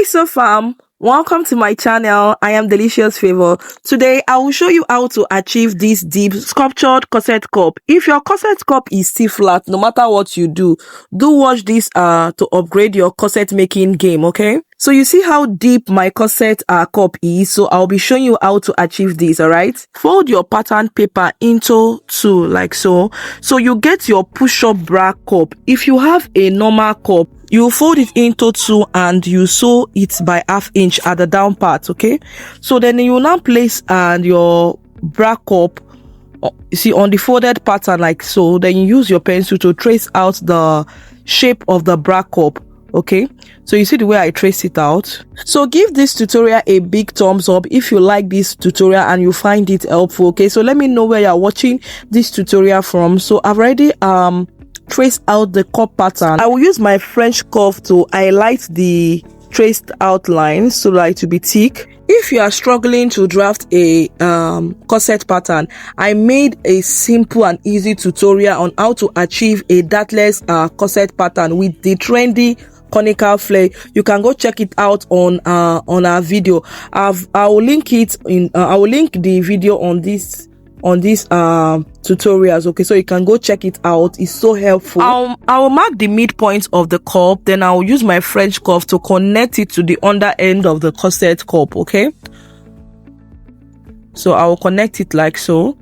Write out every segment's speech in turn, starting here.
Hi so fam, welcome to my channel. I am Delicious Favor. Today I will show you how to achieve this deep sculptured corset cup. If your corset cup is still flat, no matter what you do watch this to upgrade your corset making game, okay? So you see how deep my corset cup is, so I'll be showing you how to achieve this. All right, fold your pattern paper into two like so you get your push-up bra cup. If you have a normal cup, you fold it into two and you sew it by 1/2 inch at the down part, okay? So then you will now place your bra cup, you see, on the folded pattern like so. Then you use your pencil to trace out the shape of the bra cup, okay? So you see the way I trace it out. So give this tutorial a big thumbs up if you like this tutorial and you find it helpful, okay? So let me know where you're watching this tutorial from. So I've already trace out the cup pattern. I will use my French curve to highlight the traced outline so that it will be thick. If you are struggling to draft a corset pattern, I made a simple and easy tutorial on how to achieve a dartless corset pattern with the trendy conical flare. You can go check it out on our video. I will link it in I will link the video on these tutorials, okay? So you can go check it out. It's so helpful. I will mark the midpoint of the cup, then I will use my French curve to connect it to the under end of the corset cup, okay? So I will connect it like so.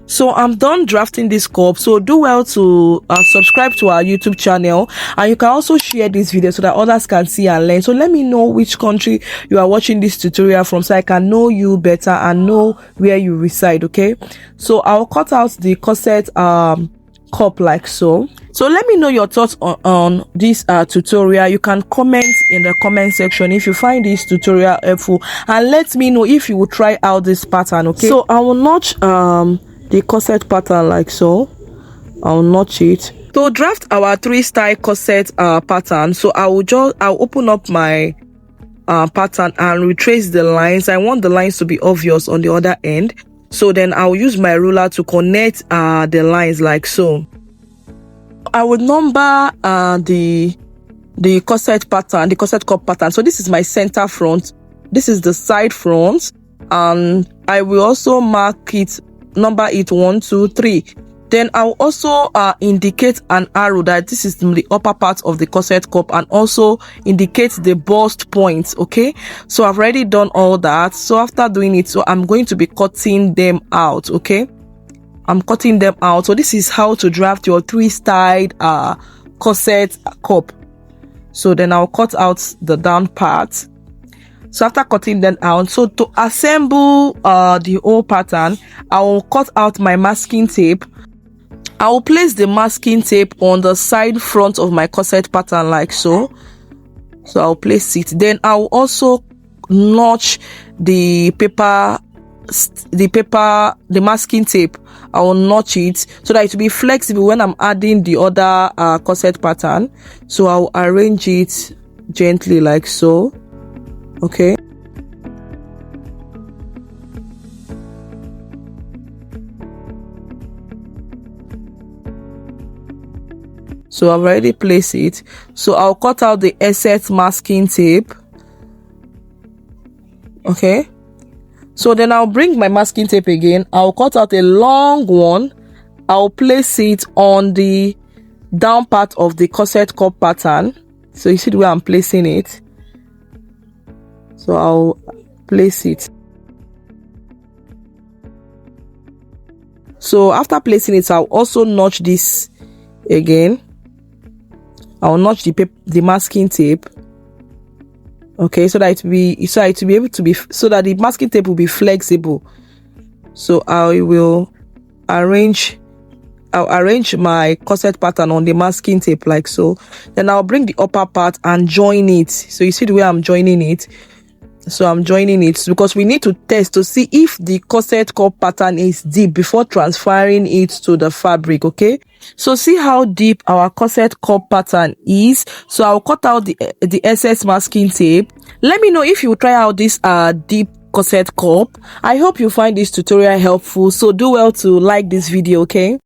So I'm done drafting this cup. So do well to subscribe to our YouTube channel, and you can also share this video so that others can see and learn. So let me know which country you are watching this tutorial from so I can know you better and know where you reside, okay? So I'll cut out the corset cup like so. So let me know your thoughts on this tutorial. You can comment in the comment section if you find this tutorial helpful, and let me know if you will try out this pattern, okay? So I will notch the corset pattern like so. I'll notch it to draft our 3-style corset pattern. So I'll open up my pattern and retrace the lines. I want the lines to be obvious on the other end, so then I'll use my ruler to connect the lines like so. I would number the corset pattern, the corset cup pattern. So this is my center front, this is the side front, and I will also number it 1, 2, 3. Then I'll also indicate an arrow that this is the upper part of the corset cup, and also indicate the bust points, okay? So I've already done all that. So after doing it, so I'm going to be cutting them out, okay? I'm cutting them out. So this is how to draft your 3-styled corset cup. So then I'll cut out the down part. So after cutting them out, so to assemble the whole pattern, I will cut out my masking tape. I will place the masking tape on the side front of my corset pattern like so. So I'll place it. Then I will also notch the masking tape. I will notch it so that it will be flexible when I'm adding the other corset pattern. So I'll arrange it gently like so, okay? So I've already placed it. So I'll cut out the excess masking tape, okay? So then I'll bring my masking tape again. I'll cut out a long one. I'll place it on the down part of the corset cup pattern. So you see the way I'm placing it. So I'll place it. So after placing it, I'll also notch this again. I'll notch the masking tape, okay, so that the masking tape will be flexible. So I'll arrange my corset pattern on the masking tape like so. Then I'll bring the upper part and join it. So you see the way I'm joining it. So I'm joining it because we need to test to see if the corset cup pattern is deep before transferring it to the fabric, okay? So see how deep our corset cup pattern is. So I'll cut out the excess masking tape. Let me know if you try out this deep corset cup. I hope you find this tutorial helpful. So do well to like this video, okay?